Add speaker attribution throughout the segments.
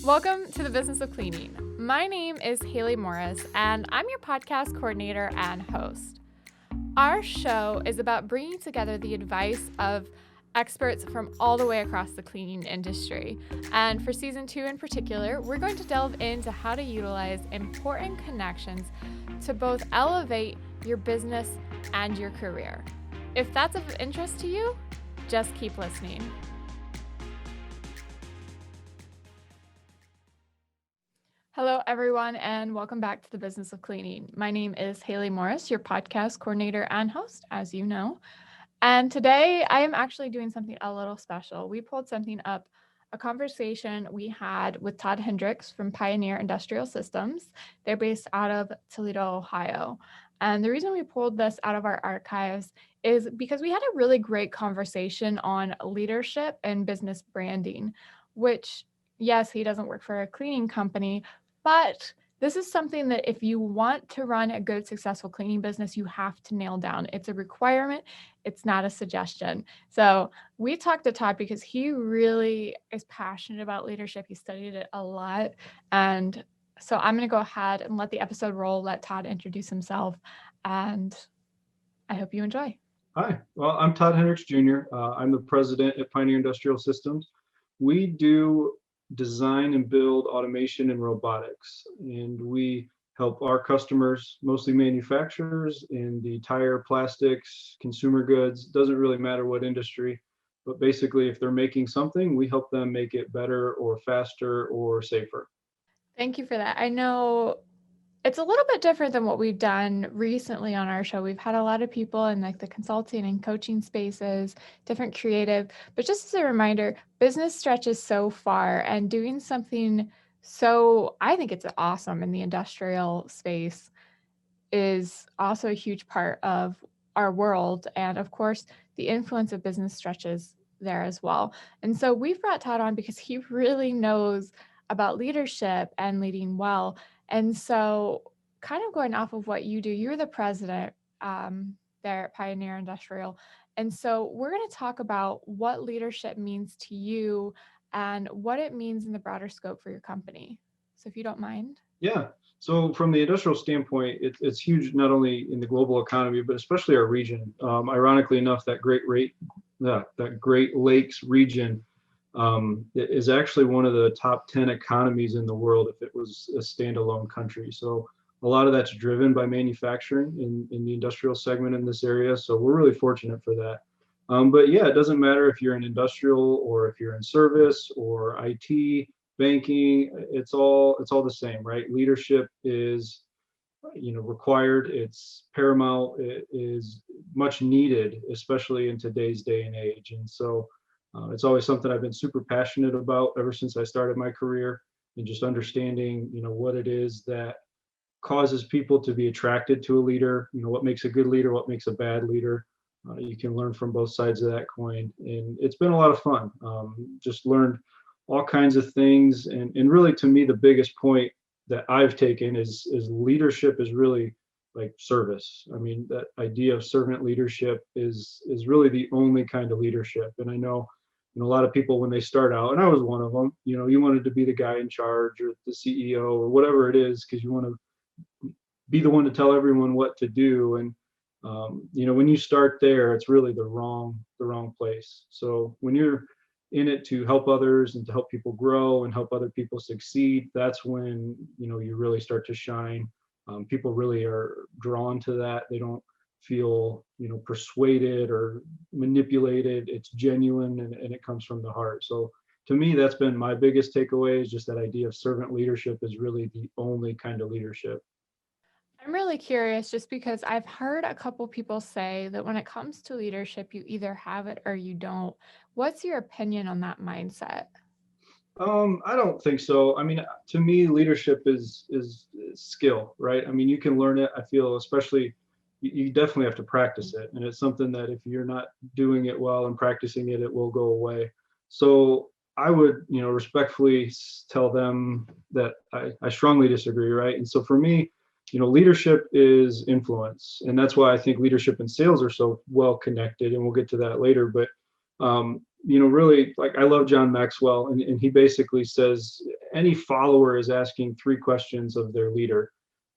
Speaker 1: Welcome to the Business of Cleaning. My name is Haley Morris, and I'm your podcast coordinator and host. Our show is about bringing together the advice of experts from all the way across the cleaning industry. And for season 2 in particular, we're going to delve into how to utilize important connections to both elevate your business and your career. If that's of interest to you, just keep listening. Hello, everyone, and welcome back to the Business of Cleaning. My name is Haley Morris, your podcast coordinator and host, as you know. And today I am actually doing something a little special. We pulled something up, a conversation we had with Todd Hendricks from Pioneer Industrial Systems. They're based out of Toledo, Ohio. And the reason we pulled this out of our archives is because we had a really great conversation on leadership and business branding, which, yes, he doesn't work for a cleaning company, but this is something that if you want to run a good, successful cleaning business, you have to nail down. It's a requirement. It's not a suggestion. So we talked to Todd because he really is passionate about leadership. He studied it a lot. And so I'm going to go ahead and let the episode roll, let Todd introduce himself, and I hope you enjoy.
Speaker 2: Hi, well, I'm Todd Hendricks Jr. I'm the president at Pioneer Industrial Systems. We do design and build automation and robotics, and we help our customers, mostly manufacturers in the tire, plastics, consumer goods, doesn't really matter what industry, but basically if they're making something, we help them make it better or faster or safer.
Speaker 1: Thank you for that. I know it's a little bit different than what we've done recently on our show. We've had a lot of people in like the consulting and coaching spaces, different creative, but just as a reminder, business stretches so far, and doing something so, I think it's awesome in the industrial space is also a huge part of our world. And of course, the influence of business stretches there as well. And so we've brought Todd on because he really knows about leadership and leading well. And so kind of going off of what you do, you're the president there at Pioneer Industrial. And so we're going to talk about what leadership means to you and what it means in the broader scope for your company. So if you don't mind.
Speaker 2: Yeah, so from the industrial standpoint, it's huge not only in the global economy, but especially our region. Ironically enough, that Great Lakes region is actually one of the top 10 economies in the world if it was a standalone country. So a lot of that's driven by manufacturing in the industrial segment in this area. So we're really fortunate for that. But yeah, it doesn't matter if you're in industrial or if you're in service or IT, banking, it's all the same, right? Leadership is required, it's paramount, it is much needed, especially in today's day and age. And so it's always something I've been super passionate about ever since I started my career, and just understanding, what it is that causes people to be attracted to a leader, what makes a good leader, what makes a bad leader. You can learn from both sides of that coin. And it's been a lot of fun. Just learned all kinds of things. And really, to me, the biggest point that I've taken is leadership is really like service. I mean, that idea of servant leadership is really the only kind of leadership. And I know, a lot of people when they start out, and I was one of them, you wanted to be the guy in charge or the CEO or whatever it is, because you want to be the one to tell everyone what to do. And when you start there, it's really the wrong place. So when you're in it to help others and to help people grow and help other people succeed, that's when you really start to shine. People really are drawn to that. They don't feel persuaded or manipulated. It's genuine, and it comes from the heart. So to me, that's been my biggest takeaway, is just that idea of servant leadership is really the only kind of leadership.
Speaker 1: I'm really curious just because I've heard a couple people say that when it comes to leadership, you either have it or you don't. What's your opinion on that mindset?
Speaker 2: I don't think so. I mean, to me, leadership is skill, right? I mean, you can learn it. I feel, especially, you definitely have to practice it, and it's something that if you're not doing it well and practicing it, it will go away. So I would, respectfully tell them that I strongly disagree, right? And so for me, leadership is influence, and that's why I think leadership and sales are so well connected, and we'll get to that later. But really, like, I love John Maxwell, and he basically says any follower is asking three questions of their leader.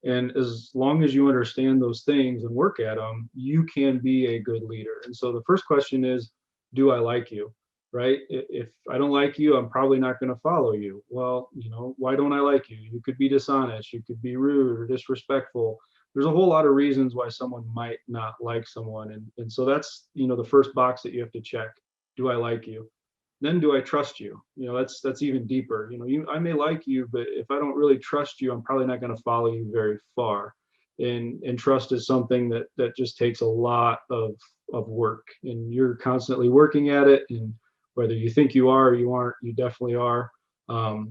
Speaker 2: And as long as you understand those things and work at them, you can be a good leader. And so the first question is, do I like you? Right? If I don't like you, I'm probably not going to follow you. Well, why don't I like you? You could be dishonest, you could be rude or disrespectful. There's a whole lot of reasons why someone might not like someone. And so that's, the first box that you have to check. Do I like you? Then do I trust you? That's even deeper. I may like you, but if I don't really trust you, I'm probably not going to follow you very far. And trust is something that just takes a lot of work, and you're constantly working at it. And whether you think you are or you aren't, you definitely are,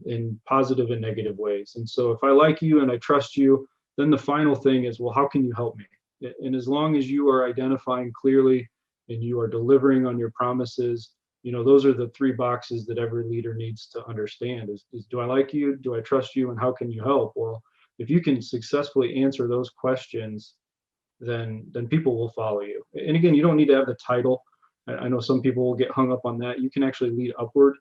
Speaker 2: in positive and negative ways. And so if I like you and I trust you, then the final thing is, well, how can you help me? And as long as you are identifying clearly and you are delivering on your promises, those are the three boxes that every leader needs to understand is do I like you? Do I trust you? And how can you help? Well, if you can successfully answer those questions, then people will follow you. And again, you don't need to have the title. I know some people will get hung up on that. You can actually lead upward,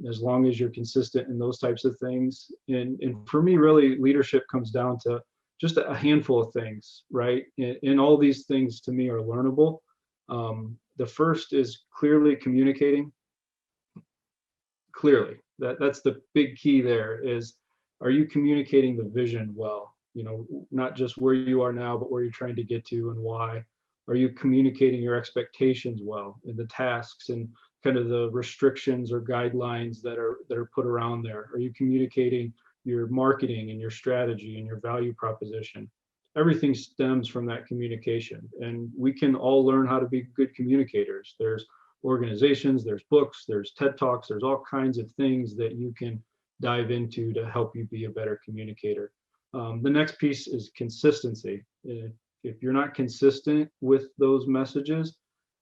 Speaker 2: as long as you're consistent in those types of things. And for me, really, leadership comes down to just a handful of things, right? And all these things to me are learnable. The first is clearly communicating. Clearly, that's the big key there is, are you communicating the vision well? Not just where you are now, but where you're trying to get to and why. Are you communicating your expectations well, and the tasks and kind of the restrictions or guidelines that are put around there? Are you communicating your marketing and your strategy and your value proposition? Everything stems from that communication, and we can all learn how to be good communicators. There's organizations, there's books, there's TED Talks, there's all kinds of things that you can dive into to help you be a better communicator. The next piece is consistency. If you're not consistent with those messages,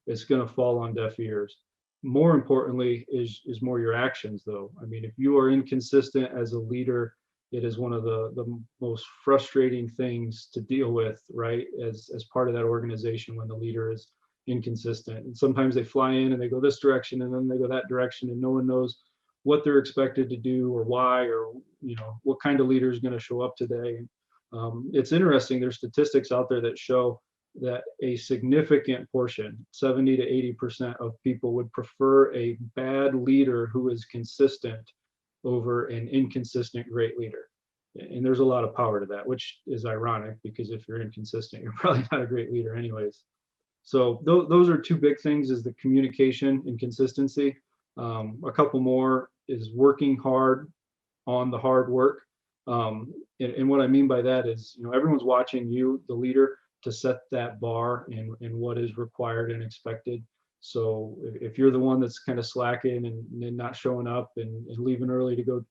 Speaker 2: it's going to fall on deaf ears. More importantly is more your actions, though. I mean, if you are inconsistent as a leader, it is one of the most frustrating things to deal with, right? As part of that organization, when the leader is inconsistent. And sometimes they fly in and they go this direction and then they go that direction, and no one knows what they're expected to do or why, or what kind of leader is going to show up today. It's interesting. There's statistics out there that show that a significant portion, 70 to 80% of people would prefer a bad leader who is consistent over an inconsistent great leader. And there's a lot of power to that, which is ironic, because if you're inconsistent, you're probably not a great leader anyways. So those are two big things, is the communication and consistency. A couple more is working hard on the hard work. And what I mean by that is, everyone's watching you, the leader, to set that bar and what is required and expected. So if you're the one that's kind of slacking and not showing up and leaving early to go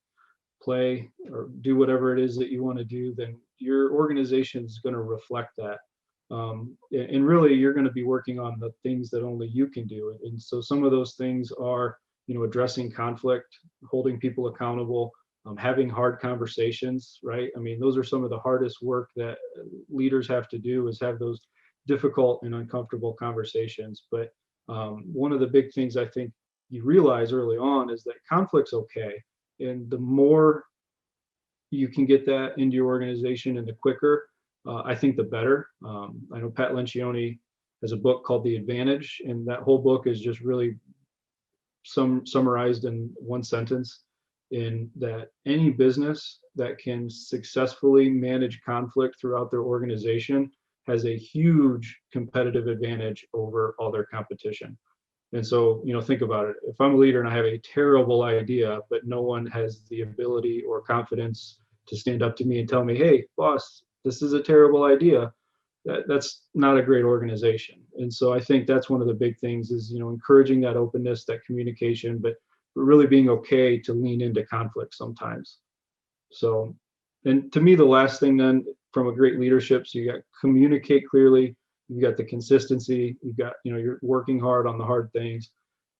Speaker 2: play or do whatever it is that you want to do, then your organization is going to reflect that. And really, you're going to be working on the things that only you can do. And so some of those things are, addressing conflict, holding people accountable, having hard conversations, right? I mean, those are some of the hardest work that leaders have to do, is have those difficult and uncomfortable conversations. But one of the big things I think you realize early on is that conflict's okay. And the more you can get that into your organization and the quicker, I think the better. I know Pat Lencioni has a book called The Advantage, and that whole book is just really summarized in one sentence, in that any business that can successfully manage conflict throughout their organization has a huge competitive advantage over all their competition. And so, think about it. If I'm a leader and I have a terrible idea, but no one has the ability or confidence to stand up to me and tell me, hey, boss, this is a terrible idea, that's not a great organization. And so I think that's one of the big things is, encouraging that openness, that communication, but really being okay to lean into conflict sometimes. So, and to me, the last thing then from a great leadership, so you got communicate clearly, you got the consistency, you got, you're working hard on the hard things,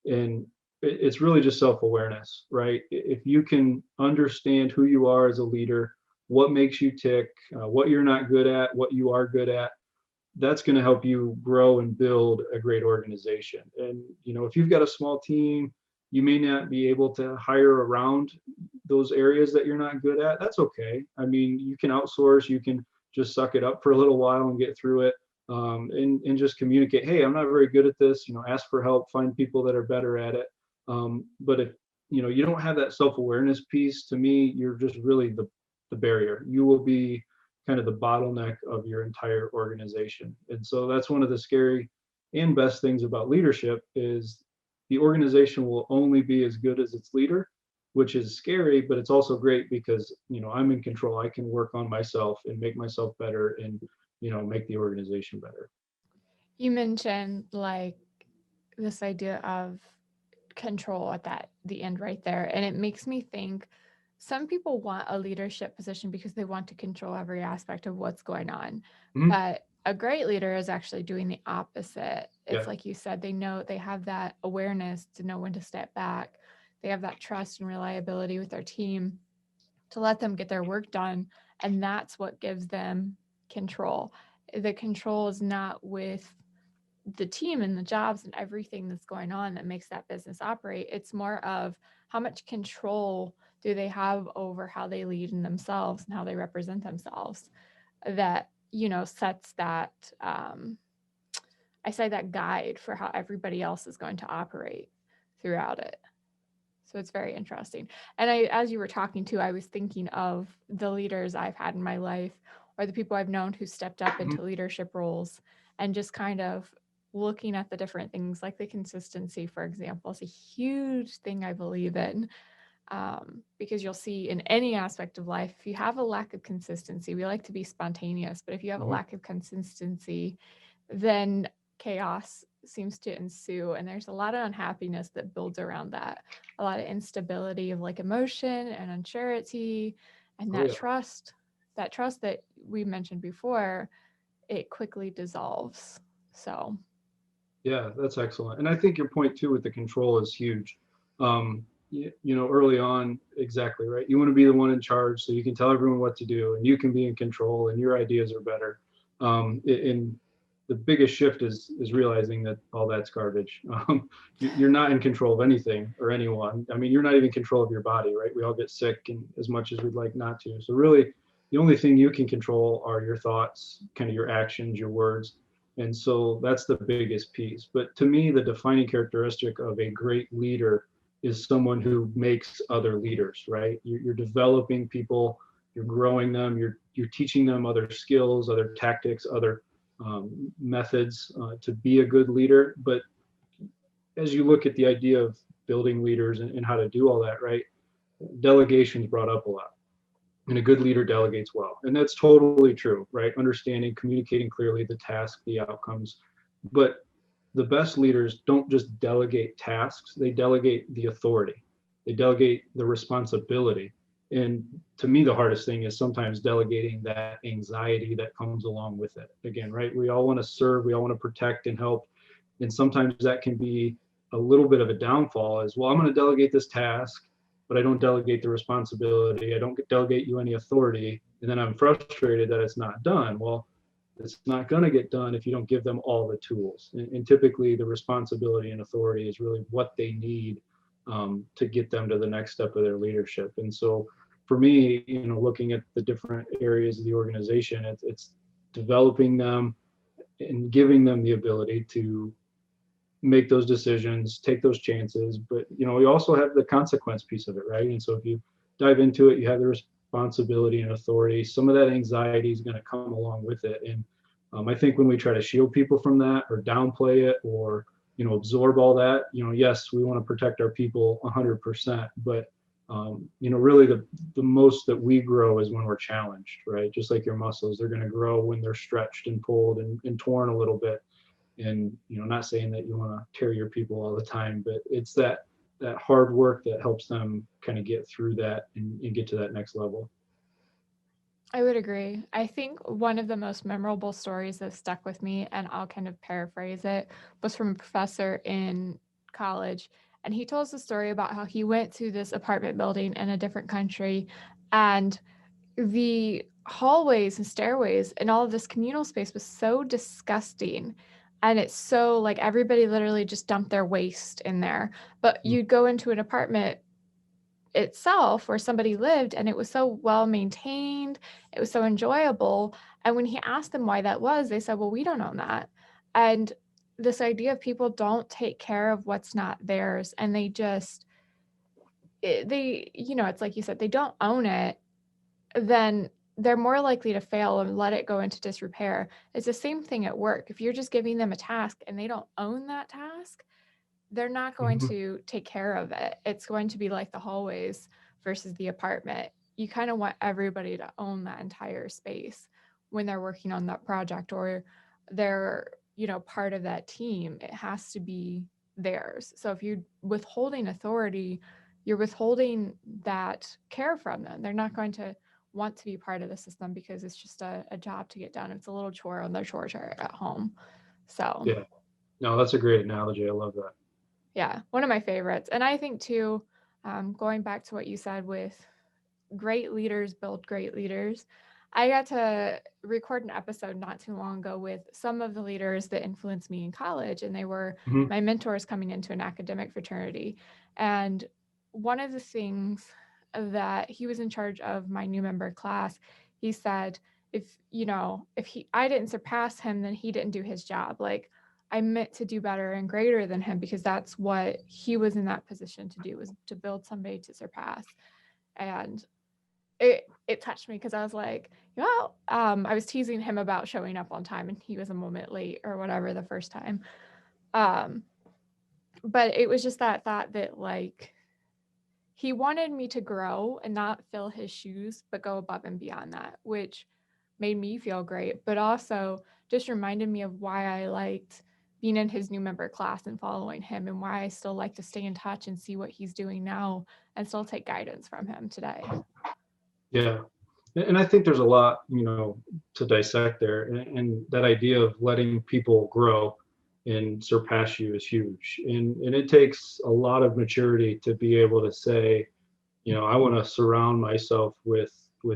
Speaker 2: and it's really just self-awareness, right? If you can understand who you are as a leader, what makes you tick, what you're not good at, what you are good at, that's going to help you grow and build a great organization. And, if you've got a small team, you may not be able to hire around those areas that you're not good at, that's okay. I mean, you can outsource, you can just suck it up for a little while and get through it. And just communicate, hey, I'm not very good at this, ask for help, find people that are better at it. But if you don't have that self-awareness piece, to me, you're just really the barrier. You will be kind of the bottleneck of your entire organization. And so that's one of the scary and best things about leadership is the organization will only be as good as its leader, which is scary, but it's also great because I'm in control. I can work on myself and make myself better and make the organization better.
Speaker 1: You mentioned like this idea of control at the end right there, and it makes me think some people want a leadership position because they want to control every aspect of what's going on.
Speaker 2: Mhm.
Speaker 1: But a great leader is actually doing the opposite. It's
Speaker 2: Yeah.
Speaker 1: like you said, they have that awareness to know when to step back. They have that trust and reliability with their team to let them get their work done. And that's what gives them control. The control is not with the team and the jobs and everything that's going on that makes that business operate. It's more of how much control do they have over how they lead in themselves and how they represent themselves that, sets that, I say that guide for how everybody else is going to operate throughout it. So it's very interesting. And as you were talking too, I was thinking of the leaders I've had in my life or the people I've known who stepped up
Speaker 2: Mhm.
Speaker 1: into leadership roles and just kind of looking at the different things like the consistency, for example, is a huge thing I believe in. Because you'll see in any aspect of life, if you have a lack of consistency, we like to be spontaneous, but if you have a
Speaker 2: Mhm.
Speaker 1: lack of consistency, then chaos seems to ensue. And there's a lot of unhappiness that builds around that, a lot of instability of like emotion and unsurety and
Speaker 2: Oh, yeah.
Speaker 1: that trust that we mentioned before, it quickly dissolves. So,
Speaker 2: Yeah, that's excellent. And I think your point too with the control is huge. Early on, exactly right. You want to be the one in charge so you can tell everyone what to do and you can be in control and your ideas are better. And the biggest shift is realizing that all that's garbage. You're not in control of anything or anyone. I mean, you're not even in control of your body, right? We all get sick and as much as we'd like not to. So really, the only thing you can control are your thoughts, kind of your actions, your words. And so that's the biggest piece. But to me, the defining characteristic of a great leader is someone who makes other leaders, right? You're developing people, you're growing them, you're teaching them other skills, other tactics, other methods to be a good leader. But as you look at the idea of building leaders and how to do all that, right? Delegation's brought up a lot. And a good leader delegates well. And that's totally true, right? Understanding, communicating clearly the task, the outcomes. But the best leaders don't just delegate tasks, they delegate the authority, they delegate the responsibility. And to me, the hardest thing is sometimes delegating that anxiety that comes along with it. Again, right? We all want to serve, we all want to protect and help. And sometimes that can be a little bit of a downfall as well. I'm going to delegate this task, but I don't delegate the responsibility. I don't delegate you any authority. And then I'm frustrated that it's not done. Well, it's not going to get done if you don't give them all the tools. And typically, the responsibility and authority is really what they need to get them to the next step of their leadership. And so, for me, looking at the different areas of the organization, it's developing them and giving them the ability to make those decisions, take those chances. But you also have the consequence piece of it, right? And so if you dive into it, you have the responsibility and authority. Some of that anxiety is going to come along with it. And I think when we try to shield people from that or downplay it or absorb all that, yes, we want to protect our people 100%, but really the most that we grow is when we're challenged, right? Just like your muscles, they're going to grow when they're stretched and pulled and torn a little bit. And not saying that you want to tear your people all the time, but it's that hard work that helps them kind of get through that and get to that next level.
Speaker 1: I would agree. I think one of the most memorable stories that stuck with me, and I'll kind of paraphrase it, was from a professor in college. And he tells the story about how he went to this apartment building in a different country, and the hallways and stairways and all of this communal space was so disgusting. And it's so like everybody literally just dumped their waste in there. But
Speaker 2: Mm.
Speaker 1: you'd go into an apartment itself where somebody lived, and it was so well maintained, it was so enjoyable. And when he asked them why that was, they said, well, we don't own that. And this idea of people don't take care of what's not theirs, and they just they, it's like you said, they don't own it, then they're more likely to fail and let it go into disrepair. It's the same thing at work. If you're just giving them a task and they don't own that task, they're not going
Speaker 2: Mhm.
Speaker 1: to take care of it. It's going to be like the hallways versus the apartment. You kind of want everybody to own that entire space when they're working on that project, or they're, part of that team. It has to be theirs. So if you're withholding authority, you're withholding that care from them. They're not going to want to be part of the system because it's just a job to get done. It's a little chore on their chore chart at home. So
Speaker 2: Yeah. No, that's a great analogy. I love that.
Speaker 1: yeah, one of my favorites. And I think too, going back to what you said with great leaders build great leaders, I got to record an episode not too long ago with some of the leaders that influenced me in college, and they were
Speaker 2: Mhm.
Speaker 1: my mentors coming into an academic fraternity. And one of the things that he was in charge of my new member class, he said, if I didn't surpass him, then he didn't do his job. Like, I meant to do better and greater than him, because that's what he was in that position to do, was to build somebody to surpass. And it touched me, because I was like, I was teasing him about showing up on time, and he was a moment late or whatever the first time. Um, but it was just that thought that, like, he wanted me to grow and not fill his shoes, but go above and beyond that, which made me feel great, but also just reminded me of why I liked being in his new member class and following him, and why I still like to stay in touch and see what he's doing now and still take guidance from him today.
Speaker 2: Yeah. And I think there's a lot, to dissect there. And that idea of letting people grow and surpass you is huge. And it takes a lot of maturity to be able to say, I want to surround myself with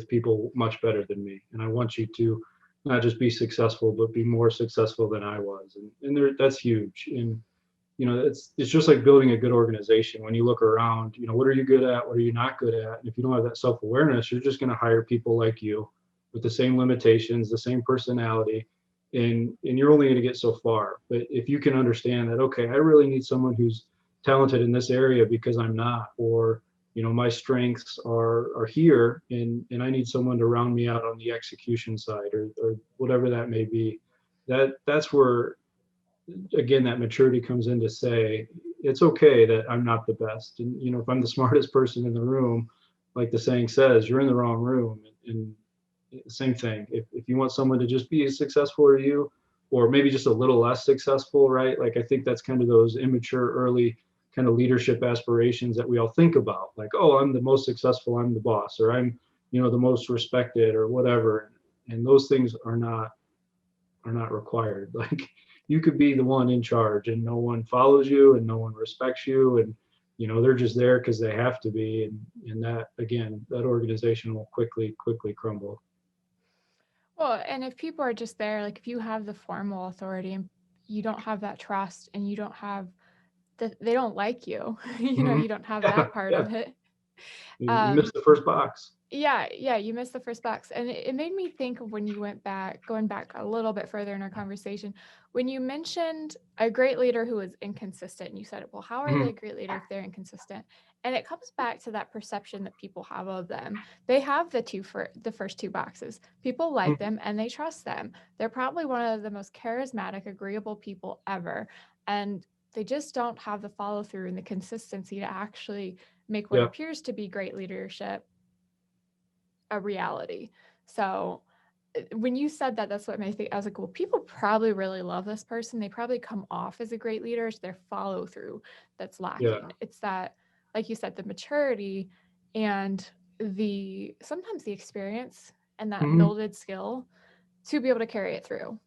Speaker 2: people much better than me. And I want you to not just be successful, but be more successful than I was. And that's huge. And it's just like building a good organization. When you look around, what are you good at, what are you not good at? And if you don't have that self-awareness, you're just going to hire people like you with the same limitations, the same personality, and you're only going to get so far. But if you can understand that, okay, I really need someone who's talented in this area because I'm not, or my strengths are here, and I need someone to round me out on the execution side, or whatever that may be. That's where, again, that maturity comes in to say, it's okay that I'm not the best. And, if I'm the smartest person in the room, like the saying says, you're in the wrong room. And same thing. If you want someone to just be as successful as you, or maybe just a little less successful, right? Like, I think that's kind of those immature, early kind of leadership aspirations that we all think about. Like, oh, I'm the most successful, I'm the boss, or I'm, the most respected, or whatever. And those things are not required. Like, you could be the one in charge and no one follows you and no one respects you, and they're just there because they have to be, and that, again, that organization will quickly crumble.
Speaker 1: Well, and if people are just there, like if you have the formal authority and you don't have that trust, and you don't have they don't like you,
Speaker 2: Mhm.
Speaker 1: you don't have
Speaker 2: Yeah,
Speaker 1: that part
Speaker 2: yeah.
Speaker 1: of it.
Speaker 2: You
Speaker 1: Um,
Speaker 2: missed the first box.
Speaker 1: yeah, you missed the first box. And it made me think of when you going back a little bit further in our conversation, when you mentioned a great leader who is inconsistent, and you said, well, how are they
Speaker 2: Mhm.
Speaker 1: a great leader if they're inconsistent? And it comes back to that perception that people have of them. They have the first two boxes. People like
Speaker 2: Mhm.
Speaker 1: them and they trust them. They're probably one of the most charismatic, agreeable people ever. And they just don't have the follow through and the consistency to actually make what
Speaker 2: Yeah.
Speaker 1: appears to be great leadership a reality. So when you said that, that's what made me think. I was like, well, people probably really love this person. They probably come off as a great leader. It's their follow through that's
Speaker 2: Yeah.
Speaker 1: lacking. It's that, like you said, the maturity and the sometimes the experience and that
Speaker 2: Mhm.
Speaker 1: builded skill to be able to carry it through.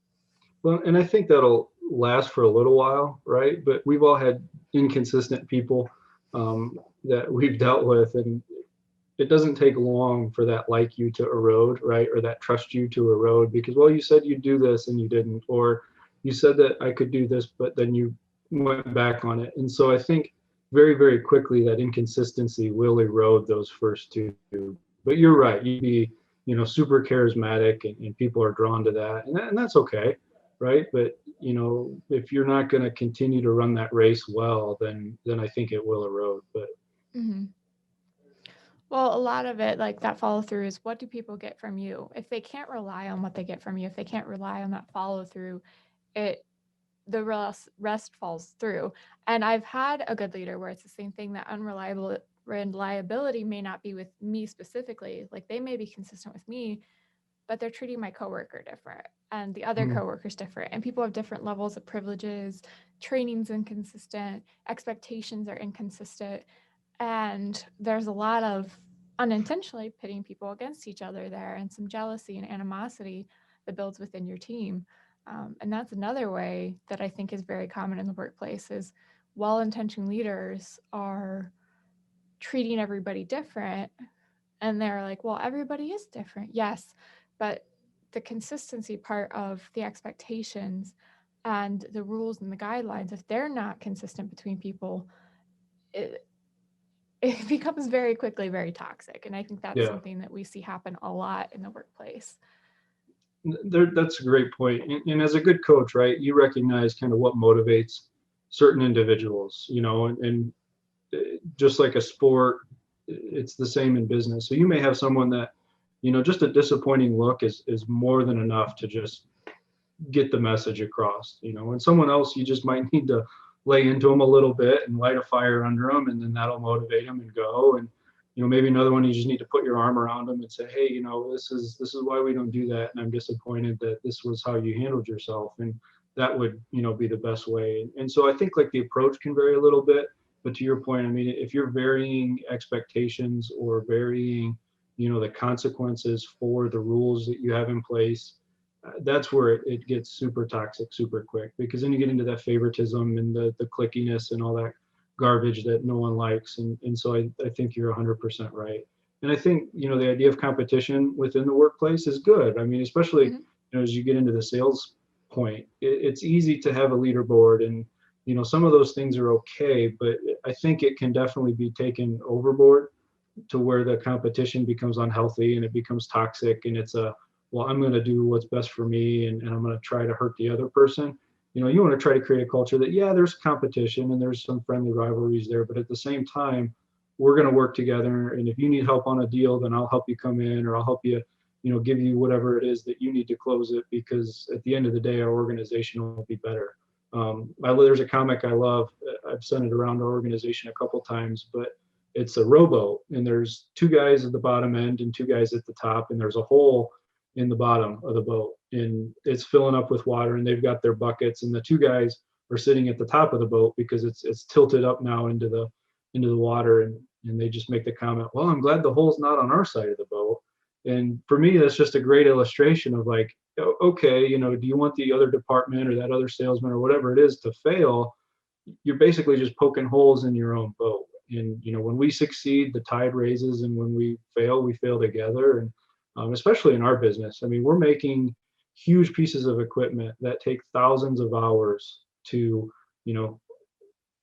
Speaker 2: Well, and I think that'll last for a little while, right? But we've all had inconsistent people, that we've dealt with, and it doesn't take long for that like you to erode, right? Or that trust you to erode, because, well, you said you'd do this and you didn't, or you said that I could do this, but then you went back on it. And so I think, very, very quickly that inconsistency will erode those first two. But you're right, you'd be, super charismatic, and people are drawn to that, and that's okay, right? But if you're not going to continue to run that race well, then I think it will erode. But
Speaker 1: Hmm. Well, a lot of it, like that follow through, is what do people get from you? If they can't rely on what they get from you, if they can't rely on that follow through, it the rest falls through. And I've had a good leader where it's the same thing, that unreliable reliability may not be with me specifically. Like they may be consistent with me, but they're treating my coworker different and the other
Speaker 2: mm,
Speaker 1: coworkers different. And people have different levels of privileges, training's inconsistent, expectations are inconsistent. And there's a lot of unintentionally pitting people against each other there, and some jealousy and animosity that builds within your team. And that's another way that I think is very common in the workplace is well-intentioned leaders are treating everybody different, and they're like, well, everybody is different. Yes, but the consistency part of the expectations and the rules and the guidelines, if they're not consistent between people, it, it becomes very quickly very toxic. And I think that's
Speaker 2: yeah,
Speaker 1: something that we see happen a lot in the workplace.
Speaker 2: that's a great point. And as a good coach, right, you recognize kind of what motivates certain individuals, and just like a sport, it's the same in business. So you may have someone that, just a disappointing look is more than enough to just get the message across, and someone else, you just might need to lay into them a little bit and light a fire under them, and then that'll motivate them and go. And maybe another one, you just need to put your arm around them and say, hey, this is why we don't do that, and I'm disappointed that this was how you handled yourself, and that would be the best way. And so I think like the approach can vary a little bit, but to your point, I mean, if you're varying expectations or varying the consequences for the rules that you have in place, that's where it gets super toxic super quick, because then you get into that favoritism and the clickiness and all that garbage that no one likes. And so I think you're 100% right. And I think the idea of competition within the workplace is good. I mean, especially
Speaker 1: Mm-hmm.
Speaker 2: as you get into the sales point, it's easy to have a leaderboard, and some of those things are okay, but I think it can definitely be taken overboard to where the competition becomes unhealthy and it becomes toxic, and it's a, well, I'm going to do what's best for me, and I'm going to try to hurt the other person. You want to try to create a culture that, yeah, there's competition and there's some friendly rivalries there, but at the same time, we're going to work together. And if you need help on a deal, then I'll help you come in, or I'll help you, give you whatever it is that you need to close it, because at the end of the day, our organization will be better. There's a comic I love. I've sent it around our organization a couple times, but it's a rowboat, and there's two guys at the bottom end and two guys at the top, and there's a hole in the bottom of the boat, and it's filling up with water, and they've got their buckets, and the two guys are sitting at the top of the boat because it's tilted up now into the water, and they just make the comment, well, I'm glad the hole's not on our side of the boat. And for me, that's just a great illustration of like, okay, do you want the other department or that other salesman or whatever it is to fail? You're basically just poking holes in your own boat. And when we succeed, the tide raises, and when we fail together. And especially in our business, I mean, we're making huge pieces of equipment that take thousands of hours to you know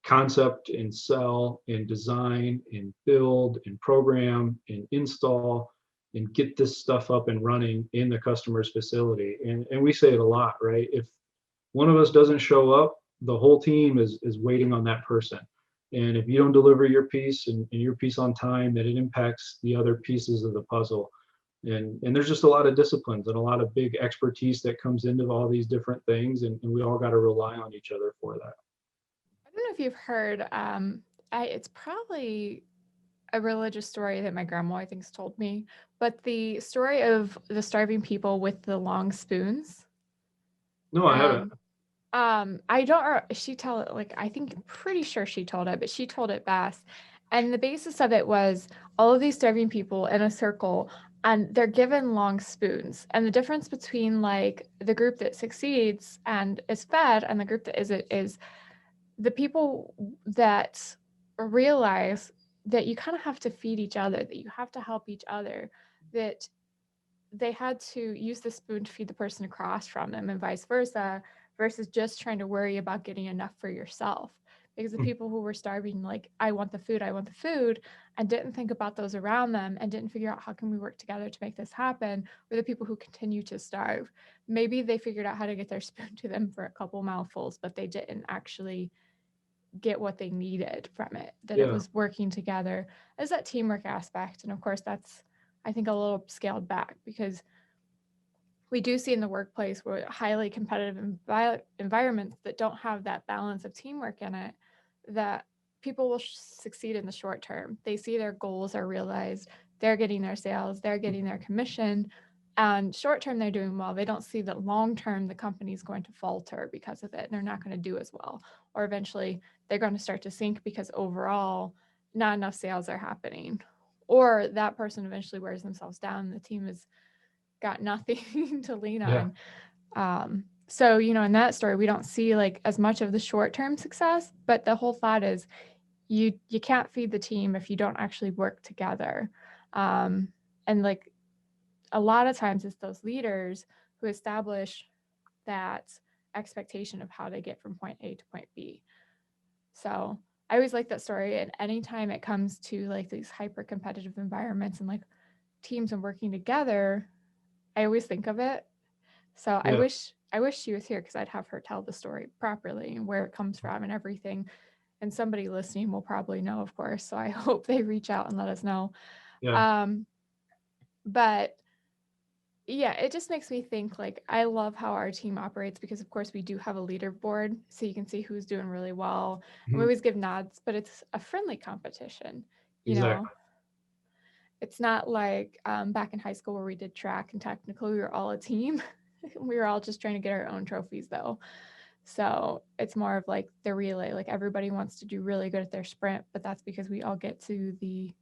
Speaker 2: concept and sell and design and build and program and install and get this stuff up and running in the customer's facility. And we say it a lot, right? If one of us doesn't show up, the whole team is waiting on that person. And if you don't deliver your piece and your piece on time, then it impacts the other pieces of the puzzle. And there's just a lot of disciplines and a lot of big expertise that comes into all these different things, and we all got to rely on each other for that.
Speaker 1: I don't know if you've heard, it's probably a religious story that my grandma, I think, has told me, but the story of the starving people with the long spoons.
Speaker 2: No, I haven't.
Speaker 1: And I don't, she tell it, like, I think, pretty sure she told it, but she told it best. And the basis of it was all of these starving people in a circle, and they're given long spoons. And the difference between like the group that succeeds and is fed and the group that isn't is the people that realize that you kind of have to feed each other, that you have to help each other, that they had to use the spoon to feed the person across from them and vice versa, versus just trying to worry about getting enough for yourself. because the people who were starving, like, I want the food, and didn't think about those around them and didn't figure out how can we work together to make this happen, were the people who continue to starve. Maybe they figured out how to get their spoon to them for a couple mouthfuls, but they didn't actually get what they needed from it, that it
Speaker 2: Yeah.
Speaker 1: was working together as that teamwork aspect. And of course, that's, I think, a little scaled back because we do see in the workplace where highly competitive environments that don't have that balance of teamwork in it, that people will succeed in the short term. They see their goals are realized, they're getting their sales, they're getting their commission, and short term they're doing well. They don't see that long term the company's going to falter because of it, and they're not going to do as well, or eventually they're going to start to sink because overall not enough sales are happening, or that person eventually wears themselves down and the team is got nothing to lean
Speaker 2: Yeah.
Speaker 1: on. So, in that story, we don't see like as much of the short term success, but the whole thought is you can't feed the team if you don't actually work together. And like a lot of times it's those leaders who establish that expectation of how to get from point A to point B. So I always like that story. And anytime it comes to like these hyper competitive environments and like teams and working together, I always think of it. So
Speaker 2: Yeah.
Speaker 1: I wish she was here because I'd have her tell the story properly and where it comes from and everything. And somebody listening will probably know, of course. So I hope they reach out and let us know.
Speaker 2: Yeah.
Speaker 1: Um, but yeah, it just makes me think like I love how our team operates because of course we do have a leaderboard so you can see who's doing really well. And we
Speaker 2: Mhm.
Speaker 1: always give nods, but it's a friendly competition, you know.
Speaker 2: Exactly.
Speaker 1: It's not like back in high school where we did track and technically we were all a team. We were all just trying to get our own trophies though. So it's more of like the relay. Like everybody wants to do really good at their sprint, but that's because we all get to the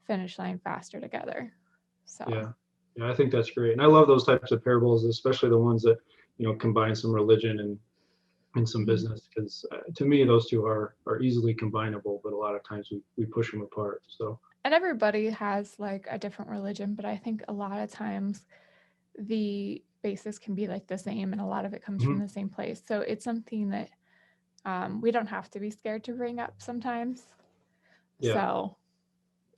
Speaker 1: finish line faster together. So
Speaker 2: Yeah. Yeah. I think that's great. And I love those types of parables, especially the ones that, combine some religion and some
Speaker 1: mhm.
Speaker 2: business, because to me, those two are easily combinable, but a lot of times we push them apart. So,
Speaker 1: And everybody has like a different religion, but I think a lot of times the basis can be like the same and a lot of it comes from
Speaker 2: mhm.
Speaker 1: the same place. So it's something that we don't have to be scared to bring up sometimes.
Speaker 2: Yeah.
Speaker 1: So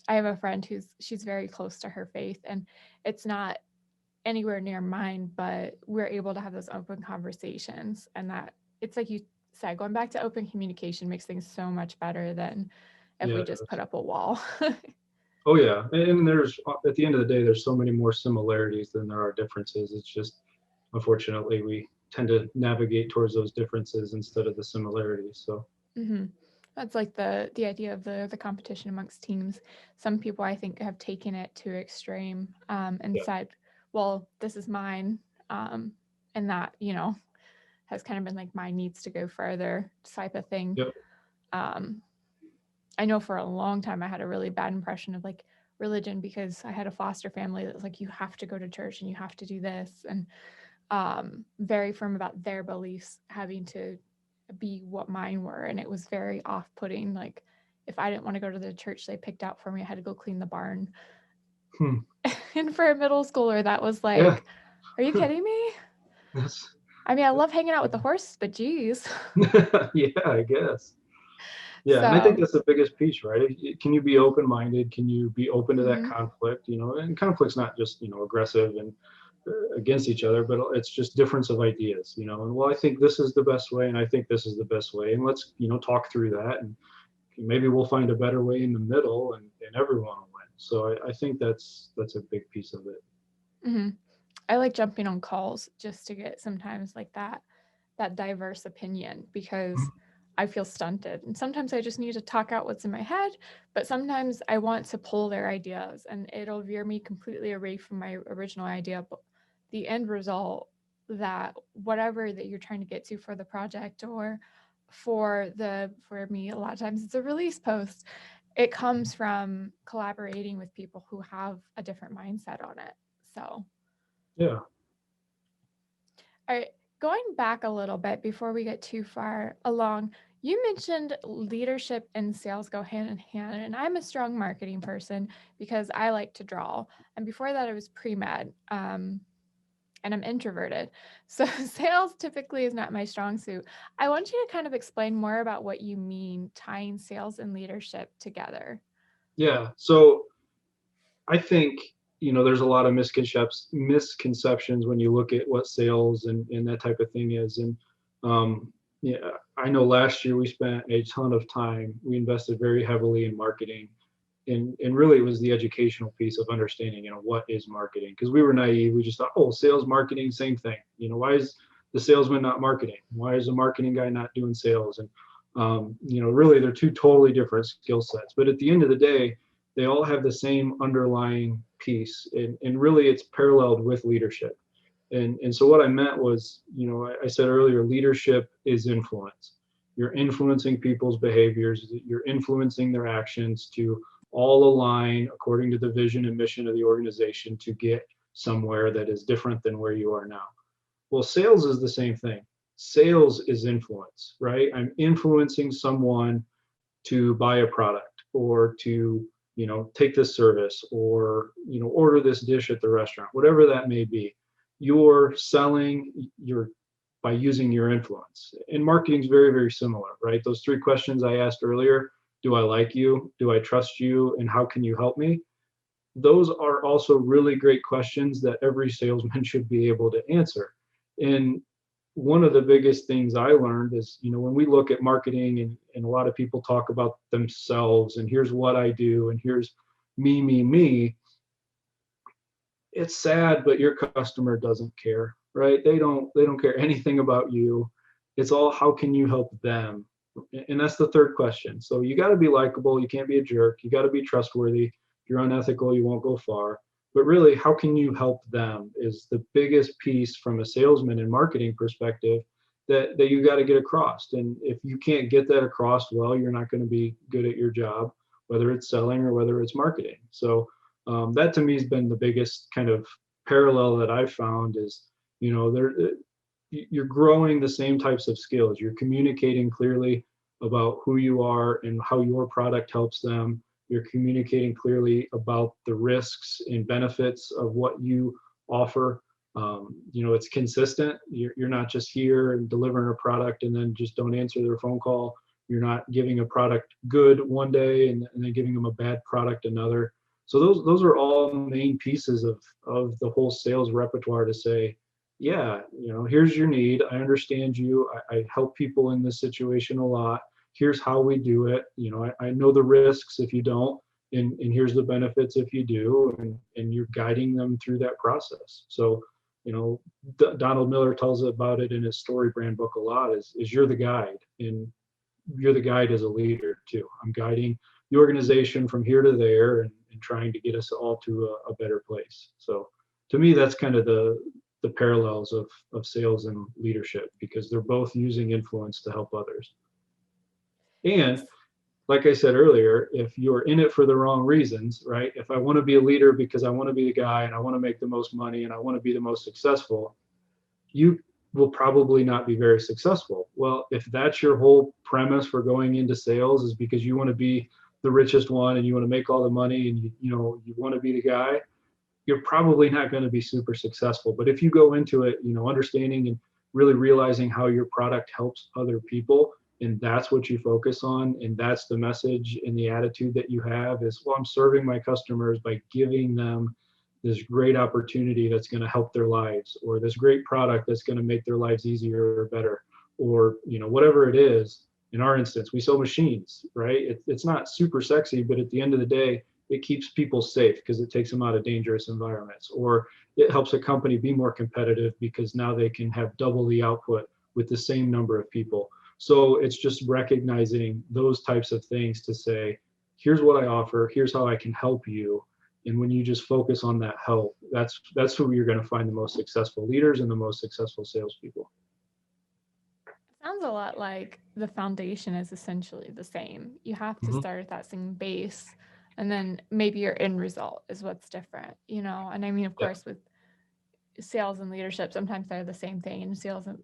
Speaker 1: I have a friend she's very close to her faith and it's not anywhere near mine, but we're able to have those open conversations and that it's like you said, going back to open communication makes things so much better than if
Speaker 2: Yeah.
Speaker 1: we
Speaker 2: It
Speaker 1: just put
Speaker 2: does.
Speaker 1: up a wall.
Speaker 2: Oh, yeah. And there's, at the end of the day, there's so many more similarities than there are differences. It's just, unfortunately, we tend to navigate towards those differences instead of the similarities. So,
Speaker 1: hmm That's like the idea of the competition amongst teams. Some people I think have taken it to extreme and
Speaker 2: yeah.
Speaker 1: said, "Well, this is mine," and that has kind of been like mine needs to go further type of thing.
Speaker 2: Yep.
Speaker 1: Um, I know for a long time I had a really bad impression of like religion because I had a foster family that was like, you have to go to church and you have to do this, and very firm about their beliefs having to be what mine were. And it was very off putting. Like, if I didn't want to go to the church they picked out for me, I had to go clean the barn.
Speaker 2: Hmm.
Speaker 1: And for a middle schooler, that was
Speaker 2: Yeah.
Speaker 1: like, are you kidding me?
Speaker 2: That's,
Speaker 1: I mean, I love hanging out with the horses, but geez.
Speaker 2: yeah, I guess. Yeah, and I think
Speaker 1: So,
Speaker 2: that's the biggest piece, right? Can you be open-minded? Can you be open to that
Speaker 1: mhm.
Speaker 2: conflict? And conflict's not just, aggressive and against each other, but it's just difference of ideas. And well, I think this is the best way, and I think this is the best way, and let's, talk through that, and maybe we'll find a better way in the middle, and everyone will win. So I think that's a big piece of it.
Speaker 1: Mhm. I like jumping on calls just to get sometimes like that diverse opinion because I feel stunted. And sometimes I just need to talk out what's in my head, but sometimes I want to pull their ideas and it'll veer me completely away from my original idea. But the end result, that whatever that you're trying to get to for the project or for me, a lot of times it's a release post. It comes from collaborating with people who have a different mindset on it. So
Speaker 2: Yeah.
Speaker 1: all right, going back a little bit before we get too far along, you mentioned leadership and sales go hand in hand, and I'm a strong marketing person because I like to draw. And before that, I was pre med, and and I'm introverted. So sales typically is not my strong suit. I want you to kind of explain more about what you mean tying sales and leadership together.
Speaker 2: Yeah. So I think, there's a lot of misconceptions when you look at what sales and that type of thing is. And yeah, I know last year we spent a ton of time. We invested very heavily in marketing. And really it was the educational piece of understanding, what is marketing? Because we were naive. We just thought, oh, sales, marketing, same thing. Why is the salesman not marketing? Why is the marketing guy not doing sales? And really they're two totally different skill sets. But at the end of the day, they all have the same underlying piece, and really it's paralleled with leadership. And so what I meant was, I said earlier, leadership is influence. You're influencing people's behaviors, you're influencing their actions to all align according to the vision and mission of the organization to get somewhere that is different than where you are now. Well, sales is the same thing. Sales is influence, right? I'm influencing someone to buy a product, or to take this service, or order this dish at the restaurant, whatever that may be. You're selling your by using your influence. And marketing is very, very similar, right? Those three questions I asked earlier: do I like you, do I trust you, and how can you help me? Those are also really great questions that every salesman should be able to answer. And one of the biggest things I learned is, when we look at marketing, and a lot of people talk about themselves, and here's what I do, and here's me, it's sad, but your customer doesn't care, right? They don't care anything about you. It's all, how can you help them? And that's the third question. So you got to be likable. You can't be a jerk. You got to be trustworthy. If you're unethical, you won't go far. But really, how can you help them is the biggest piece from a salesman and marketing perspective that you got to get across. And if you can't get that across well, you're not going to be good at your job, whether it's selling or whether it's marketing. So that to me has been the biggest kind of parallel that I've found is, there you're growing the same types of skills. You're communicating clearly about who you are and how your product helps them. You're communicating clearly about the risks and benefits of what you offer. It's consistent. You're not just here and delivering a product and then just don't answer their phone call. You're not giving a product good one day and then giving them a bad product another. So those are all main pieces of the whole sales repertoire to say, yeah, here's your need. I understand you. I help people in this situation a lot. Here's how we do it. I know the risks if you don't, and here's the benefits if you do, and you're guiding them through that process. So, Donald Miller tells about it in his story brand book a lot, is you're the guide, and you're the guide as a leader too. I'm guiding the organization from here to there, and trying to get us all to a better place. So to me, that's kind of the parallels of sales and leadership, because they're both using influence to help others. And like I said earlier, if you're in it for the wrong reasons, right? If I want to be a leader because I want to be the guy and I want to make the most money and I want to be the most successful, you will probably not be very successful. Well, if that's your whole premise for going into sales, is because you want to be the richest one and you want to make all the money, and you want to be the guy, you're probably not going to be super successful. But if you go into it, understanding and really realizing how your product helps other people, and that's what you focus on, and that's the message and the attitude that you have is, well, I'm serving my customers by giving them this great opportunity that's going to help their lives, or this great product that's going to make their lives easier or better, or whatever it is. In our instance, we sell machines, right? It's not super sexy, but at the end of the day, it keeps people safe because it takes them out of dangerous environments, or it helps a company be more competitive because now they can have double the output with the same number of people. So it's just recognizing those types of things to say, here's what I offer, here's how I can help you. And when you just focus on that help, that's who you're going to find the most successful leaders and the most successful salespeople.
Speaker 1: Sounds a lot like the foundation is essentially the same. You have to
Speaker 2: Mhm.
Speaker 1: start at that same base, and then maybe your end result is what's different, And I mean, of
Speaker 2: Yeah.
Speaker 1: course, with sales and leadership, sometimes they're the same thing. And sales and,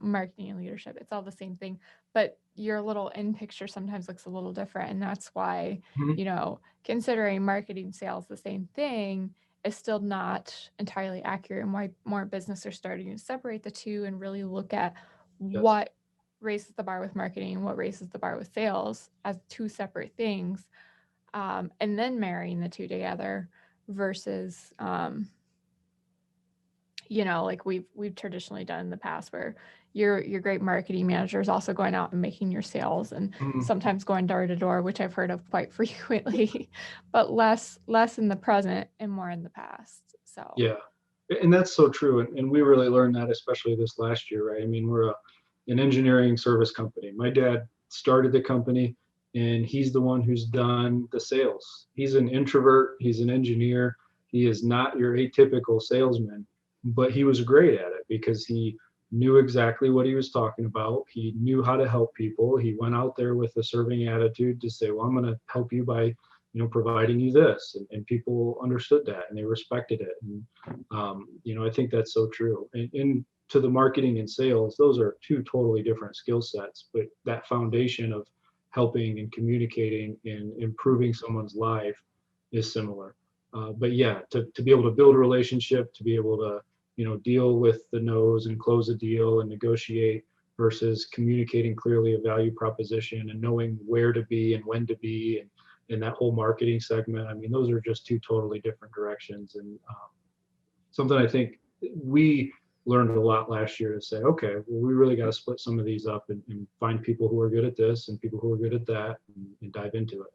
Speaker 1: marketing and leadership, it's all the same thing. But your little end picture sometimes looks a little different. And that's why,
Speaker 2: Mhm.
Speaker 1: considering marketing sales the same thing, is still not entirely accurate, and why more businesses are starting to separate the two and really look at
Speaker 2: Yes.
Speaker 1: what raises the bar with marketing and what raises the bar with sales as two separate things, and then marrying the two together versus like we've traditionally done in the past, where your great marketing manager is also going out and making your sales, and
Speaker 2: Mhm.
Speaker 1: sometimes going door to door, which I've heard of quite frequently, but less in the present and more in the past. So
Speaker 2: Yeah. And that's so true. And we really learned that, especially this last year, right? I mean, we're an engineering service company. My dad started the company, and he's the one who's done the sales. He's an introvert, he's an engineer. He is not your atypical salesman, but he was great at it because he knew exactly what he was talking about. He knew how to help people. He went out there with a serving attitude to say, well, I'm going to help you by providing you this, and people understood that and they respected it. And I think that's so true. And to the marketing and sales, those are two totally different skill sets, but that foundation of helping and communicating and improving someone's life is similar. But yeah, to be able to build a relationship, to be able to deal with the no's and close a deal and negotiate, versus communicating clearly a value proposition and knowing where to be and when to be, and in that whole marketing segment. I mean, those are just two totally different directions. And something I think we learned a lot last year to say, okay, well, we really got to split some of these up, and find people who are good at this and people who are good at that, and dive into it.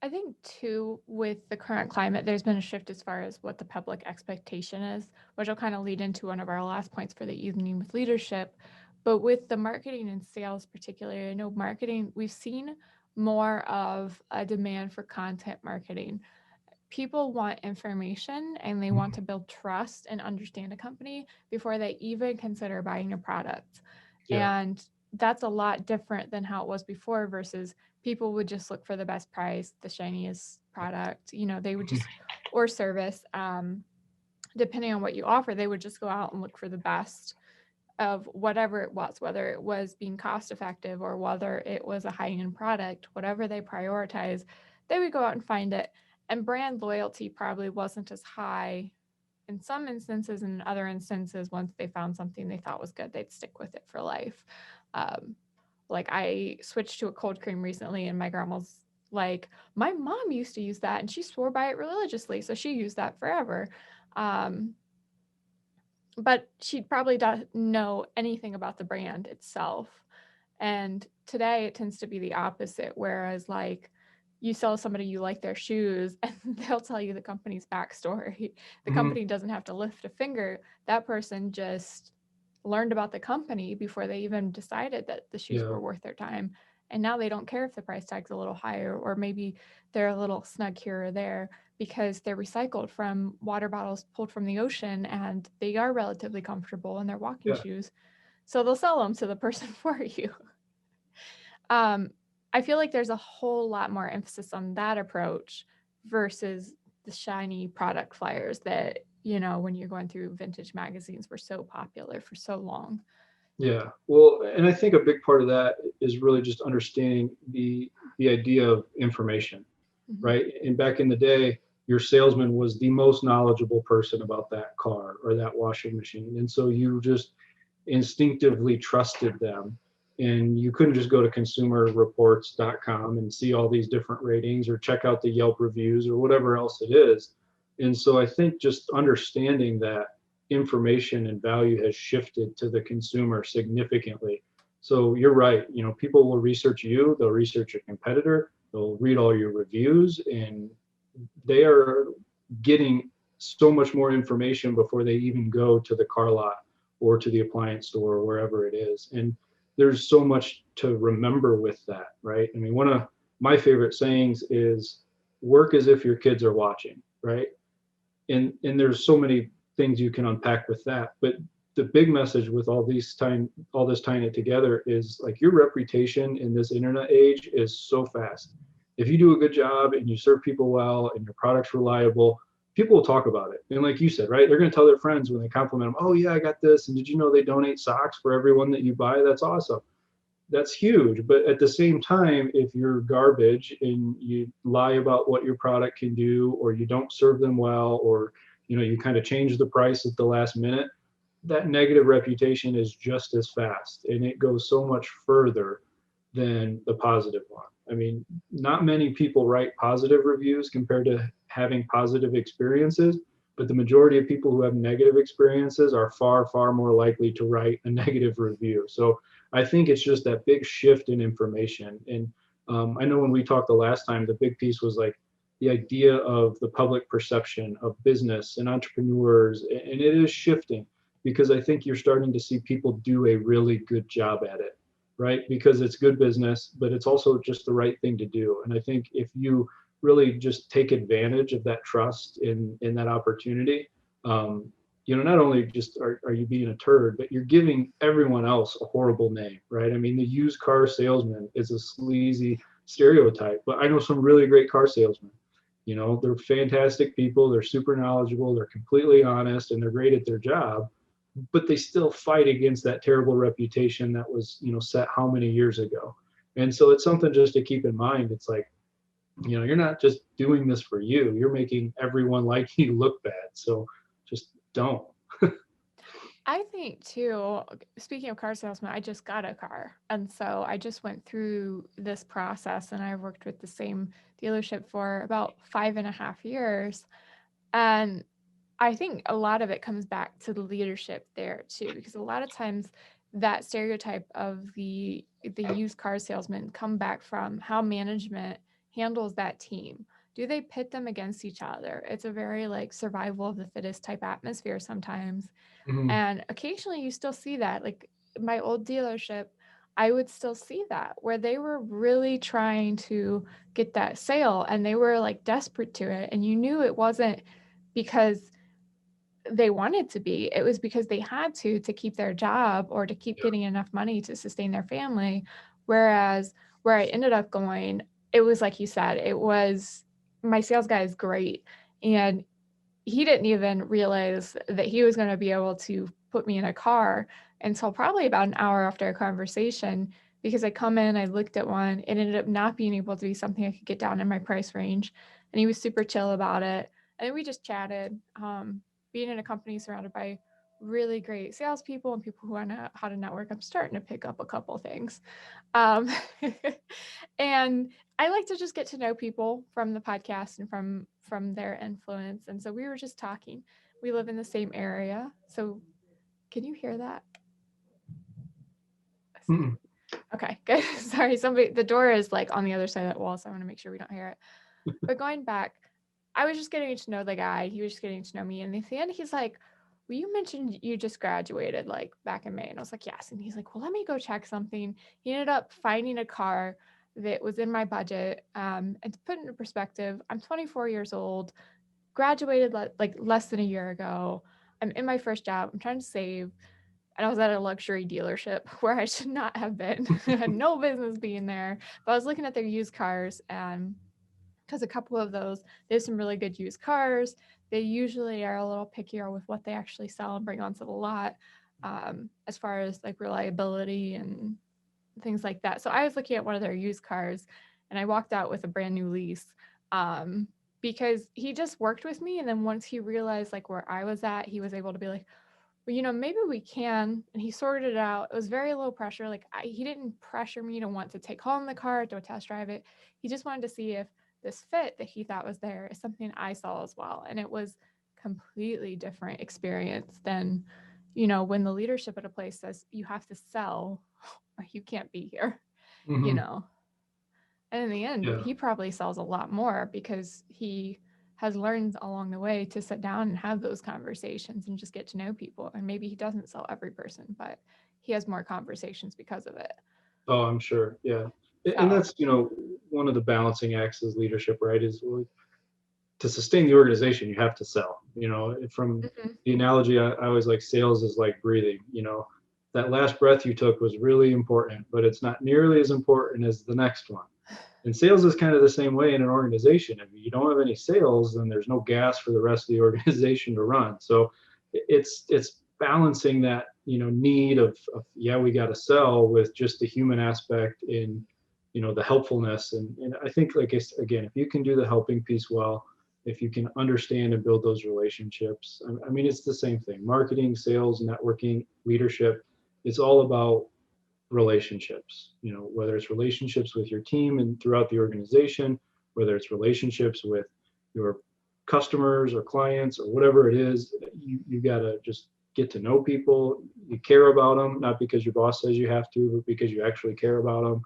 Speaker 1: I think too, with the current climate, there's been a shift as far as what the public expectation is, which will kind of lead into one of our last points for the evening with leadership. But with the marketing and sales, particularly, I know marketing, we've seen more of a demand for content marketing. People want information and they want to build trust and understand a company before they even consider buying a product.
Speaker 2: Yeah.
Speaker 1: And that's a lot different than how it was before, versus people would just look for the best price, the shiniest product, they would just, or service, depending on what you offer, they would just go out and look for the best of whatever it was, whether it was being cost effective or whether it was a high end product, whatever they prioritize, they would go out and find it. And brand loyalty probably wasn't as high in some instances. In other instances, once they found something they thought was good, they'd stick with it for life. Um, like I switched to a cold cream recently, and my grandma's like, my mom used to use that and she swore by it religiously. So she used that forever. Um, but she probably doesn't know anything about the brand itself. And today it tends to be the opposite. Whereas, like, you sell somebody you like their shoes and they'll tell you the company's backstory. The
Speaker 2: Mhm.
Speaker 1: company doesn't have to lift a finger. That person just learned about the company before they even decided that the shoes
Speaker 2: Yeah.
Speaker 1: were worth their time. And now they don't care if the price tag's a little higher, or maybe they're a little snug here or there, because they're recycled from water bottles pulled from the ocean and they are relatively comfortable and they're walking
Speaker 2: Yeah.
Speaker 1: shoes. So they'll sell them to the person for you. Um, I feel like there's a whole lot more emphasis on that approach versus the shiny product flyers that, when you're going through vintage magazines, were so popular for so long.
Speaker 2: Yeah. Well, and I think a big part of that is really just understanding the idea of information,
Speaker 1: Mhm.
Speaker 2: right? And back in the day, your salesman was the most knowledgeable person about that car or that washing machine. And so you just instinctively trusted them. And you couldn't just go to consumerreports.com and see all these different ratings or check out the Yelp reviews or whatever else it is. And so I think just understanding that information and value has shifted to the consumer significantly. So you're right, people will research you, they'll research your competitor, they'll read all your reviews, and they are getting so much more information before they even go to the car lot or to the appliance store or wherever it is. And there's so much to remember with that, right? I mean, one of my favorite sayings is work as if your kids are watching, right? And there's so many things you can unpack with that. But the big message with all this tying it together is like your reputation in this internet age is so fast. If you do a good job and you serve people well and your product's reliable, people will talk about it. And like you said, right, they're going to tell their friends when they compliment them, oh yeah, I got this, and did you know they donate socks for everyone that you buy? That's awesome. that's huge. But at the same time, if you're garbage and you lie about what your product can do, or you don't serve them well, or you kind of change the price at the last minute, that negative reputation is just as fast, and it goes so much further than the positive one. I mean, not many people write positive reviews compared to having positive experiences, but the majority of people who have negative experiences are far, far more likely to write a negative review. So I think it's just that big shift in information. And I know when we talked the last time, the big piece was like the idea of the public perception of business and entrepreneurs, and it is shifting because I think you're starting to see people do a really good job at it, right? Because it's good business, but it's also just the right thing to do. And I think if you really just take advantage of that trust in that opportunity, not only just are you being a turd, but you're giving everyone else a horrible name, right? I mean, the used car salesman is a sleazy stereotype, but I know some really great car salesmen. They're fantastic people, they're super knowledgeable, they're completely honest, and they're great at their job, but they still fight against that terrible reputation that was, set how many years ago. And so it's something just to keep in mind. It's like, you're not just doing this for you, you're making everyone like you look bad. So just don't.
Speaker 1: I think too, speaking of car salesman, I just got a car. And so I just went through this process, and I've worked with the same dealership for about 5.5 years. And I think a lot of it comes back to the leadership there too, because a lot of times that stereotype of the used car salesman come back from how management handles that team. Do they pit them against each other? It's a very like survival of the fittest type atmosphere sometimes.
Speaker 2: Mhm.
Speaker 1: And occasionally you still see that. Like my old dealership, I would still see that where they were really trying to get that sale, and they were like desperate to it. And you knew it wasn't because they wanted to be, it was because they had to keep their job or to keep
Speaker 2: Yeah.
Speaker 1: getting enough money to sustain their family. Whereas where I ended up going, it was like you said, it was my sales guy is great. And he didn't even realize that he was going to be able to put me in a car until probably about an hour after a conversation, because I come in, I looked at one, it ended up not being able to be something I could get down in my price range. And he was super chill about it. And we just chatted. Being in a company surrounded by really great salespeople and people who know how to network, I'm starting to pick up a couple things. Um, and I like to just get to know people from the podcast and from their influence. And so we were just talking. We live in the same area. So can you hear that?
Speaker 2: Mm-mm.
Speaker 1: Okay, good. Sorry, somebody, the door is like on the other side of that wall, so I want to make sure we don't hear it. But going back, I was just getting to know the guy. He was just getting to know me. And at the end, he's like, well, you mentioned you just graduated like back in May. And I was like, yes. And he's like, well, let me go check something. He ended up finding a car that was in my budget. And to put it into perspective, I'm 24 years old, graduated like less than a year ago. I'm in my first job. I'm trying to save. And I was at a luxury dealership where I should not have been. I had no business being there. But I was looking at their used cars, and because a couple of those, they have some really good used cars. They usually are a little pickier with what they actually sell and bring onto the lot, as far as like reliability and things like that. So I was looking at one of their used cars, and I walked out with a brand new lease, um, because he just worked with me. And then once he realized like where I was at, he was able to be like, well, maybe we can. And he sorted it out. It was very low pressure. Like he didn't pressure me to want to take home the car, to test drive it. He just wanted to see if this fit that he thought was there is something I saw as well. And it was completely different experience than, when the leadership at a place says you have to sell or you can't be here, you
Speaker 2: Mhm.
Speaker 1: know. And in the end,
Speaker 2: Yeah.
Speaker 1: he probably sells a lot more because he has learned along the way to sit down and have those conversations and just get to know people. And maybe he doesn't sell every person, but he has more conversations because of it.
Speaker 2: Oh, I'm sure. Yeah. And
Speaker 1: So,
Speaker 2: that's, one of the balancing acts is leadership, right? Is to sustain the organization, you have to sell. From
Speaker 1: mhm.
Speaker 2: the analogy, I always like sales is like breathing. That last breath you took was really important, but it's not nearly as important as the next one. And sales is kind of the same way in an organization. If you don't have any sales, then there's no gas for the rest of the organization to run. So it's balancing that need of yeah, we got to sell, with just the human aspect in, the helpfulness. And I think, like, again, if you can do the helping piece well, if you can understand and build those relationships, I mean, it's the same thing. Marketing, sales, networking, leadership, it's all about relationships, whether it's relationships with your team and throughout the organization, whether it's relationships with your customers or clients or whatever it is. You got to just get to know people. You care about them, not because your boss says you have to, but because you actually care about them.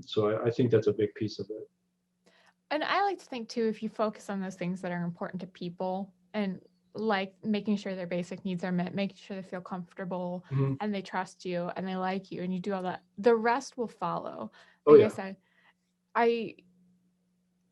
Speaker 2: So I think that's a big piece of it.
Speaker 1: And I like to think too, if you focus on those things that are important to people, and like making sure their basic needs are met, making sure they feel comfortable
Speaker 2: Mm-hmm.
Speaker 1: and they trust you and they like you, and you do all that, the rest will follow.
Speaker 2: Oh
Speaker 1: Like I
Speaker 2: yeah.
Speaker 1: said,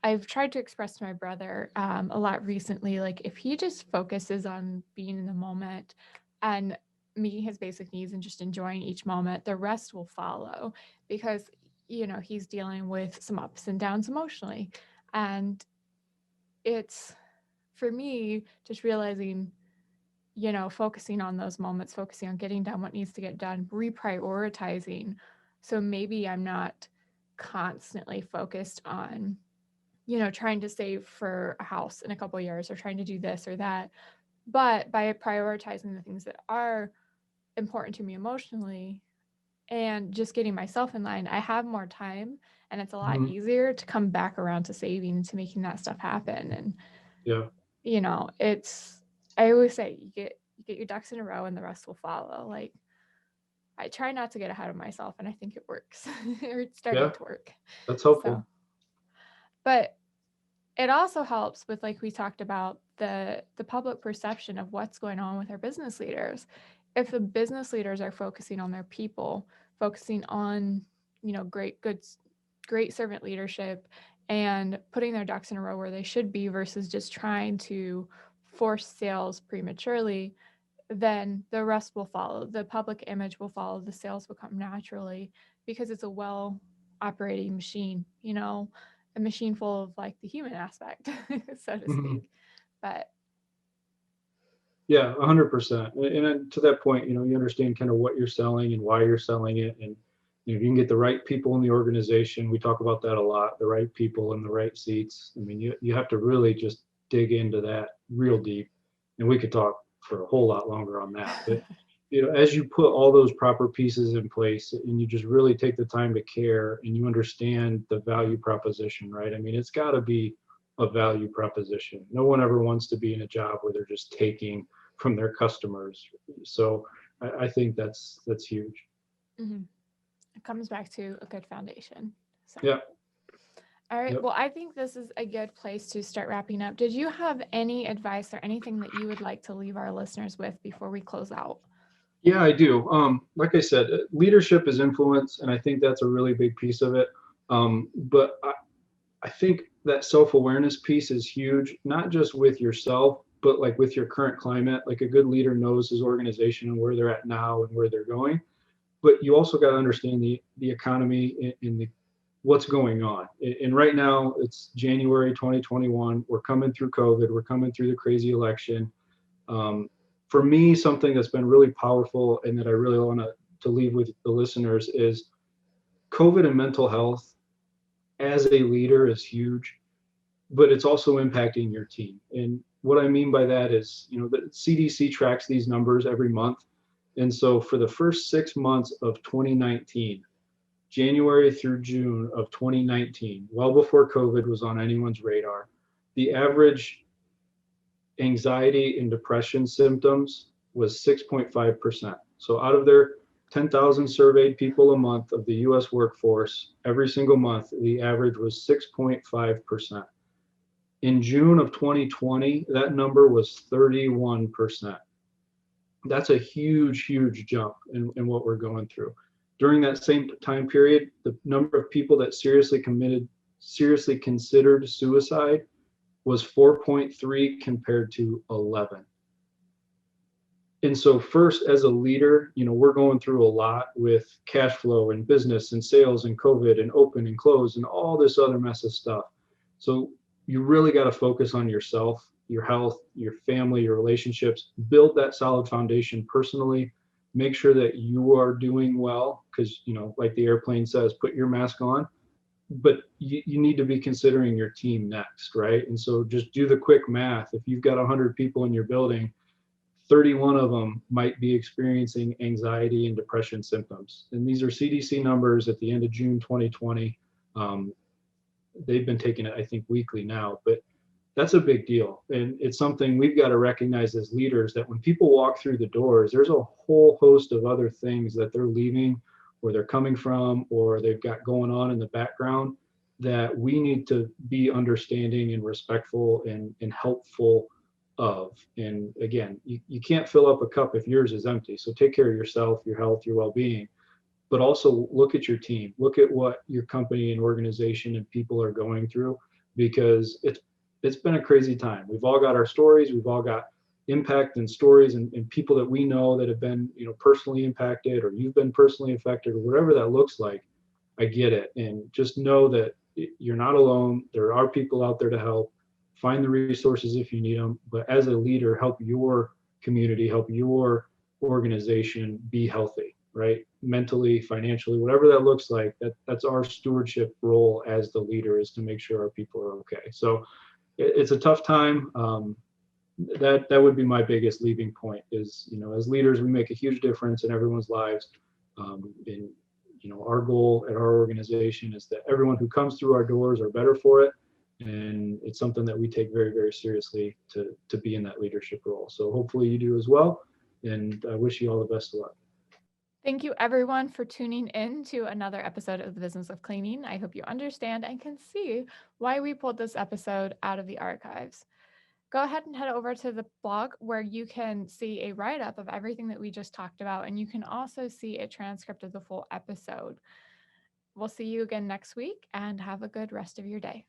Speaker 1: I've tried to express to my brother a lot recently, like if he just focuses on being in the moment and meeting his basic needs and just enjoying each moment, the rest will follow, because he's dealing with some ups and downs emotionally. And it's, for me, just realizing, focusing on those moments, focusing on getting done what needs to get done, reprioritizing. So maybe I'm not constantly focused on, trying to save for a house in a couple of years, or trying to do this or that. But by prioritizing the things that are important to me emotionally and just getting myself in line, I have more time, and it's a lot
Speaker 2: Mm-hmm.
Speaker 1: easier to come back around to saving, to making that stuff happen. And
Speaker 2: Yeah.
Speaker 1: it's, I always say, you get your ducks in a row and the rest will follow. Like, I try not to get ahead of myself, and I think it works. Or it's starting
Speaker 2: Yeah.
Speaker 1: to work.
Speaker 2: That's
Speaker 1: So,
Speaker 2: helpful.
Speaker 1: but it also helps with, like we talked about, the public perception of what's going on with our business leaders. If the business leaders are focusing on their people, focusing on, great servant leadership, and putting their ducks in a row where they should be, versus just trying to force sales prematurely, then the rest will follow. The public image will follow. The sales will come naturally, because it's a well operating machine, a machine full of, like, the human aspect, so to
Speaker 2: Mm-hmm.
Speaker 1: speak. But
Speaker 2: Yeah, 100%. And then to that point, you understand kind of what you're selling and why you're selling it. And if you can get the right people in the organization, we talk about that a lot, the right people in the right seats. I mean, you have to really just dig into that real deep. And we could talk for a whole lot longer on that. But, as you put all those proper pieces in place and you just really take the time to care and you understand the value proposition, right? I mean, it's got to be a value proposition. No one ever wants to be in a job where they're just taking from their customers. So I think that's huge.
Speaker 1: mhm, it comes back to a good foundation. So,
Speaker 2: Yeah.
Speaker 1: all right.
Speaker 2: Yep.
Speaker 1: Well, I think this is a good place to start wrapping up. Did you have any advice or anything that you would like to leave our listeners with before we close out?
Speaker 2: Yeah, I do. Like I said, leadership is influence, and I think that's a really big piece of it. But I think that self-awareness piece is huge, not just with yourself, but like with your current climate. Like a good leader knows his organization and where they're at now and where they're going. But you also got to understand the economy and the what's going on. And right now it's January 2021. We're coming through COVID. We're coming through the crazy election. Um, for me, something that's been really powerful and that I really want to leave with the listeners is COVID and mental health as a leader is huge, but it's also impacting your team. And what I mean by that is, the CDC tracks these numbers every month. And so for the first 6 months of 2019, January through June of 2019, well before COVID was on anyone's radar, the average anxiety and depression symptoms was 6.5%. So out of their 10,000 surveyed people a month of the US workforce, every single month, the average was 6.5%. In June of 2020, that number was 31%. That's a huge jump in what we're going through. During that same time period, the number of people that seriously considered suicide was 4.3 compared to 11. And so first, as a leader, we're going through a lot with cash flow and business and sales and COVID and open and close and all this other mess of stuff. So you really got to focus on yourself, your health, your family, your relationships, build that solid foundation personally, make sure that you are doing well, because, like the airplane says, put your mask on, but you need to be considering your team next, right? And so just do the quick math. If you've got 100 people in your building, 31 of them might be experiencing anxiety and depression symptoms. And these are CDC numbers at the end of June 2020. Um, they've been taking it, I think, weekly now, but that's a big deal. And it's something we've got to recognize as leaders, that when people walk through the doors, there's a whole host of other things that they're leaving, or they're coming from, or they've got going on in the background, that we need to be understanding and respectful and helpful of. And again, you can't fill up a cup if yours is empty. So take care of yourself, your health, your well-being, but also look at your team, look at what your company and organization and people are going through, because it's been a crazy time. We've all got our stories, we've all got impact and stories, and people that we know that have been, personally impacted, or you've been personally affected, or whatever that looks like. I get it. And just know that you're not alone. There are people out there to help. Find the resources if you need them, but as a leader, help your community, help your organization be healthy, right? Mentally, financially, whatever that looks like. That's our stewardship role as the leader, is to make sure our people are okay. So it's a tough time. That would be my biggest leaving point, is, as leaders, we make a huge difference in everyone's lives. And our goal at our organization is that everyone who comes through our doors are better for it. And it's something that we take very, very seriously, to be in that leadership role. So hopefully you do as well. And I wish you all the best of luck.
Speaker 1: Thank you, everyone, for tuning in to another episode of the Business of Cleaning. I hope you understand and can see why we pulled this episode out of the archives. Go ahead and head over to the blog, where you can see a write-up of everything that we just talked about, and you can also see a transcript of the full episode. We'll see you again next week, and have a good rest of your day.